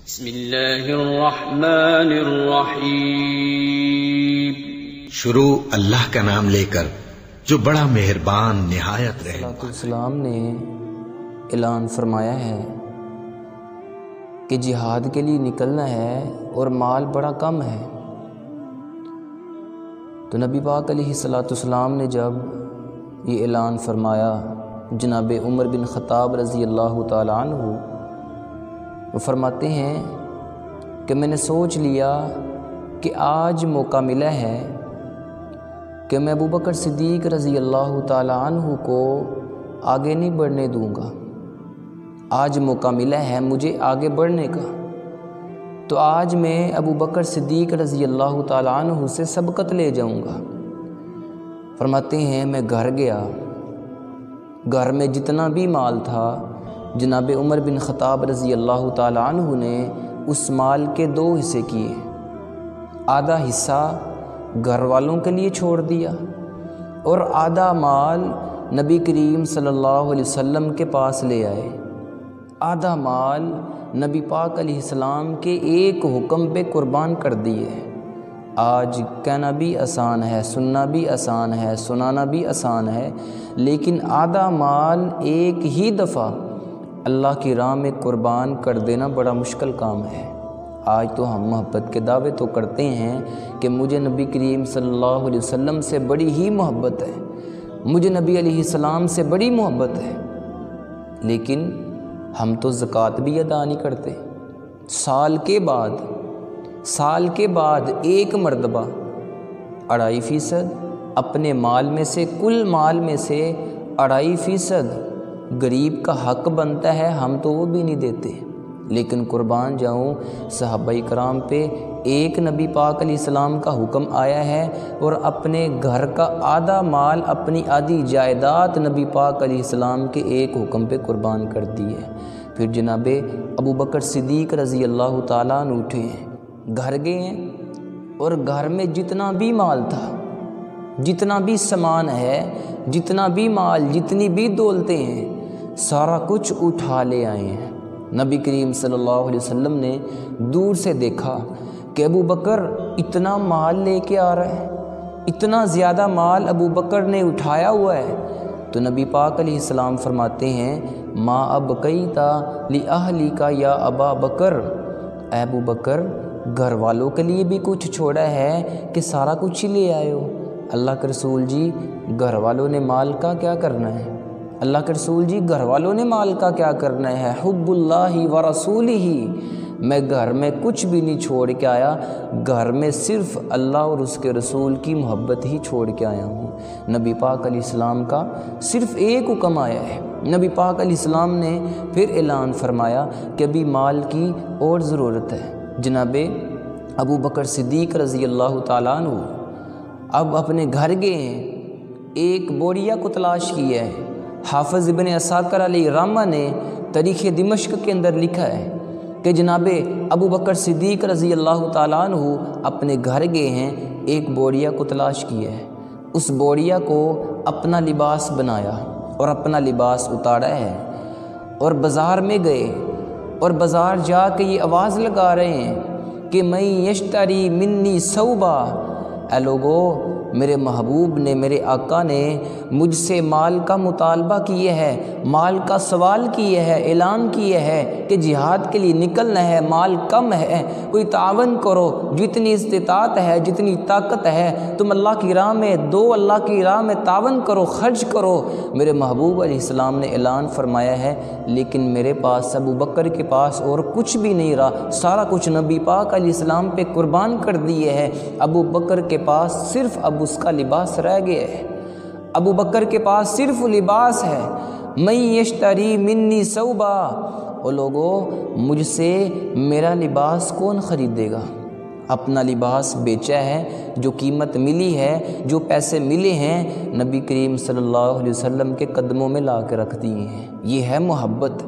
بسم اللہ الرحمن الرحیم۔ شروع اللہ کا نام لے کر جو بڑا مہربان نہایت رحم۔ السلام نے اعلان فرمایا ہے کہ جہاد کے لیے نکلنا ہے اور مال بڑا کم ہے، تو نبی پاک علیہ السلام نے جب یہ اعلان فرمایا، جناب عمر بن خطاب رضی اللہ تعالی عنہ وہ فرماتے ہیں کہ میں نے سوچ لیا کہ آج موقع ملا ہے کہ میں ابوبکر صدیق رضی اللہ تعالی عنہ کو آگے نہیں بڑھنے دوں گا۔ آج موقع ملا ہے مجھے آگے بڑھنے کا، تو آج میں ابوبکر صدیق رضی اللہ تعالی عنہ سے سبقت لے جاؤں گا۔ فرماتے ہیں میں گھر گیا، گھر میں جتنا بھی مال تھا جناب عمر بن خطاب رضی اللہ تعالی عنہ نے اس مال کے 2 حصے کیے۔ آدھا حصہ گھر والوں کے لیے چھوڑ دیا اور آدھا مال نبی کریم صلی اللہ علیہ وسلم کے پاس لے آئے۔ آدھا مال نبی پاک علیہ السلام کے ایک حکم پہ قربان کر دیے۔ آج کہنا بھی آسان ہے، سننا بھی آسان ہے، سنانا بھی آسان ہے، لیکن آدھا مال ایک ہی دفعہ اللہ کی راہ میں قربان کر دینا بڑا مشکل کام ہے۔ آج تو ہم محبت کے دعوے تو کرتے ہیں کہ مجھے نبی کریم صلی اللہ علیہ وسلم سے بڑی ہی محبت ہے، مجھے نبی علیہ السلام سے بڑی محبت ہے، لیکن ہم تو زکوٰۃ بھی ادا نہیں کرتے۔ سال کے بعد ایک مرتبہ 2.5% اپنے مال میں سے، کل مال میں سے 2.5% غریب کا حق بنتا ہے، ہم تو وہ بھی نہیں دیتے۔ لیکن قربان جاؤں صحابہ کرام پہ ایک نبی پاک علیہ السلام کا حکم آیا ہے اور اپنے گھر کا آدھا مال، اپنی آدھی جائیداد نبی پاک علیہ السلام کے ایک حکم پہ قربان کر دی ہے۔ پھر جناب ابوبکر صدیق رضی اللہ تعالیٰ عنہ اٹھے ہیں، گھر گئے ہیں اور گھر میں جتنا بھی مال تھا، جتنا بھی سامان ہے، جتنا بھی مال، جتنی بھی دولتیں ہیں، سارا کچھ اٹھا لے آئے ہیں۔ نبی کریم صلی اللہ علیہ وسلم نے دور سے دیکھا کہ ابوبکر اتنا مال لے کے آ رہا ہے، اتنا زیادہ مال ابوبکر نے اٹھایا ہوا ہے، تو نبی پاک علیہ السلام فرماتے ہیں ما ابقیتا لأہلک یا ابا بکر، اے ابوبکر گھر والوں کے لیے بھی کچھ چھوڑا ہے کہ سارا کچھ ہی لے آئے ہو؟ اللہ کے رسول جی گھر والوں نے مال کا کیا کرنا ہے؟ اللہ کے رسول جی گھر والوں نے مال کا کیا کرنا ہے؟ حب اللہ و رسولہ، میں گھر میں کچھ بھی نہیں چھوڑ کے آیا، گھر میں صرف اللہ اور اس کے رسول کی محبت ہی چھوڑ کے آیا ہوں۔ نبی پاک علیہ السلام کا صرف ایک حکم آیا ہے۔ نبی پاک علیہ السلام نے پھر اعلان فرمایا کہ ابھی مال کی اور ضرورت ہے۔ جناب ابوبکر صدیق رضی اللہ تعالیٰ عنہ اب اپنے گھر گئے ہیں، ایک بوریا کو تلاش کیا ہے۔ حافظ ابن عساکر علیہ رحمہ نے تاریخ دمشق کے اندر لکھا ہے کہ جناب ابوبکر صدیق رضی اللہ تعالیٰ عنہ اپنے گھر گئے ہیں، ایک بوریا کو تلاش کیا ہے، اس بوریا کو اپنا لباس بنایا اور اپنا لباس اتارا ہے، اور بازار میں گئے اور بازار جا کے یہ آواز لگا رہے ہیں کہ میں یشتری منی ثوبا، اے لوگو میرے محبوب نے، میرے آقا نے مجھ سے مال کا مطالبہ کیا ہے، مال کا سوال کیا ہے، اعلان کیا ہے کہ جہاد کے لیے نکلنا ہے، مال کم ہے، کوئی تعاون کرو، جتنی استطاعت ہے، جتنی طاقت ہے تم اللہ کی راہ میں دو، اللہ کی راہ میں تعاون کرو، خرچ کرو۔ میرے محبوب علیہ السلام نے اعلان فرمایا ہے لیکن میرے پاس، ابوبکر کے پاس اور کچھ بھی نہیں رہا، سارا کچھ نبی پاک علیہ السلام پہ قربان کر دیے ہے۔ ابوبکر کے پاس صرف اب اس کا لباس رہ گیا ہے، ابو بکر کے پاس صرف لباس ہے۔ میں یشتری منی ثوبا، او لوگو مجھ سے میرا لباس کون خریدے گا؟ اپنا لباس بیچا ہے، جو قیمت ملی ہے، جو پیسے ملے ہیں، نبی کریم صلی اللہ علیہ وسلم کے قدموں میں لا کے رکھ دیے ہیں۔ یہ ہے محبت،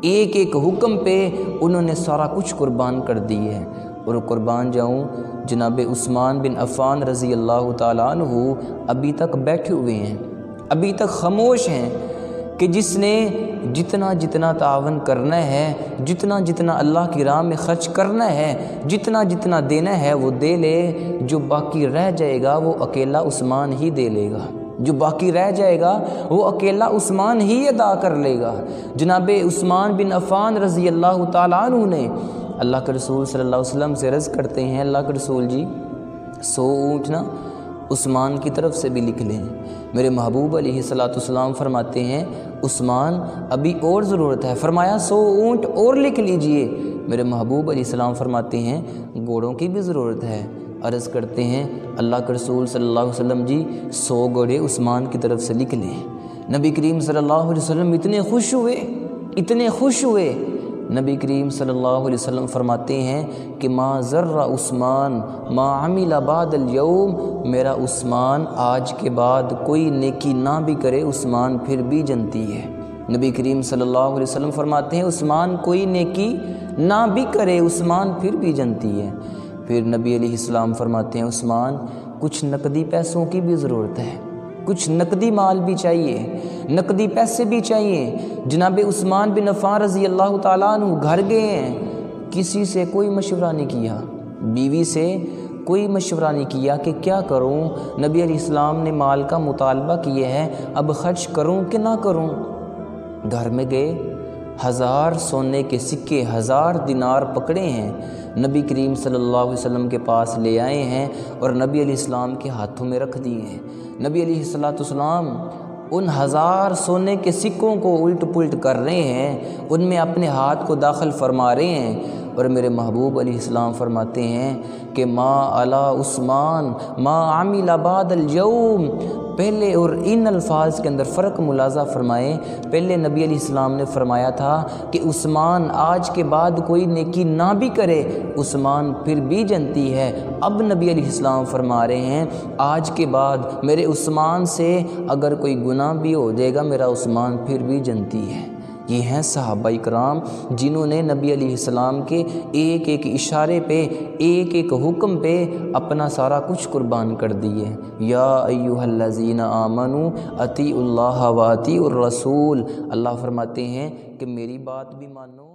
ایک ایک حکم پہ انہوں نے سارا کچھ قربان کر دیے ہے۔ اور قربان جاؤں جناب عثمان بن عفان رضی اللہ تعالیٰ عنہ ابھی تک بیٹھے ہوئے ہیں، ابھی تک خاموش ہیں کہ جس نے جتنا جتنا تعاون کرنا ہے، جتنا جتنا اللہ کی راہ میں خرچ کرنا ہے، جتنا جتنا دینا ہے وہ دے لے، جو باقی رہ جائے گا وہ اکیلا عثمان ہی دے لے گا، جو باقی رہ جائے گا وہ اکیلا عثمان ہی ادا کر لے گا۔ جناب عثمان بن عفان رضی اللہ تعالیٰ عنہ نے اللہ کے رسول صلی اللہ علیہ وسلم سے عرض کرتے ہیں، اللہ کے رسول جی 100 اونٹ نا عثمان کی طرف سے بھی لکھ لیں۔ میرے محبوب علیہ الصلوۃ والسلام فرماتے ہیں عثمان ابھی اور ضرورت ہے، فرمایا 100 اونٹ اور لکھ لیجئے۔ میرے محبوب علیہ السلام فرماتے ہیں گھوڑوں کی بھی ضرورت ہے۔ عرض کرتے ہیں اللہ کے رسول صلی اللہ علیہ وسلم جی 100 گھوڑے عثمان کی طرف سے لکھ لیں۔ نبی کریم صلی اللہ علیہ وسلم اتنے خوش ہوئے، نبی کریم صلی اللہ علیہ وسلم فرماتے ہیں کہ ما ذر عثمان ما عمل بعد اليوم، میرا عثمان آج کے بعد کوئی نیکی نہ بھی کرے عثمان پھر بھی جنتی ہے۔ نبی کریم صلی اللہ علیہ وسلم فرماتے ہیں عثمان کوئی نیکی نہ بھی کرے عثمان پھر بھی جنتی ہے۔ پھر نبی علیہ السلام فرماتے ہیں عثمان کچھ نقدی پیسوں کی بھی ضرورت ہے، کچھ نقدی مال بھی چاہیے، نقدی پیسے بھی چاہیے۔ جناب عثمان بن عفان رضی اللہ تعالیٰ عنہ گھر گئے ہیں، کسی سے کوئی مشورہ نہیں کیا، بیوی سے کوئی مشورہ نہیں کیا کہ کیا کروں۔ نبی علیہ السلام نے مال کا مطالبہ کیا ہے، اب خرچ کروں کہ نہ کروں۔ گھر میں گئے، 1000 سونے کے سکے 1000 دینار پکڑے ہیں، نبی کریم صلی اللہ علیہ وسلم کے پاس لے آئے ہیں اور نبی علیہ السلام کے ہاتھوں میں رکھ دیے ہیں۔ نبی علیہ السلام ان 1000 سونے کے سکوں کو الٹ پلٹ کر رہے ہیں، ان میں اپنے ہاتھ کو داخل فرما رہے ہیں، اور میرے محبوب علیہ السلام فرماتے ہیں کہ ما علی عثمان ما عمل بعد اليوم۔ پہلے اور ان الفاظ کے اندر فرق ملاحظہ فرمائیں۔ پہلے نبی علیہ السلام نے فرمایا تھا کہ عثمان آج کے بعد کوئی نیکی نہ بھی کرے عثمان پھر بھی جنتی ہے۔ اب نبی علیہ السلام فرما رہے ہیں آج کے بعد میرے عثمان سے اگر کوئی گناہ بھی ہو جائے گا میرا عثمان پھر بھی جنتی ہے۔ یہ ہیں صحابہ کرام جنہوں نے نبی علیہ السلام کے ایک ایک اشارے پہ، ایک ایک حکم پہ اپنا سارا کچھ قربان کر دیے۔ یا ایھا الذین آمنوا اطیعوا اللہ واطیعوا الرسول، اللہ فرماتے ہیں کہ میری بات بھی مانو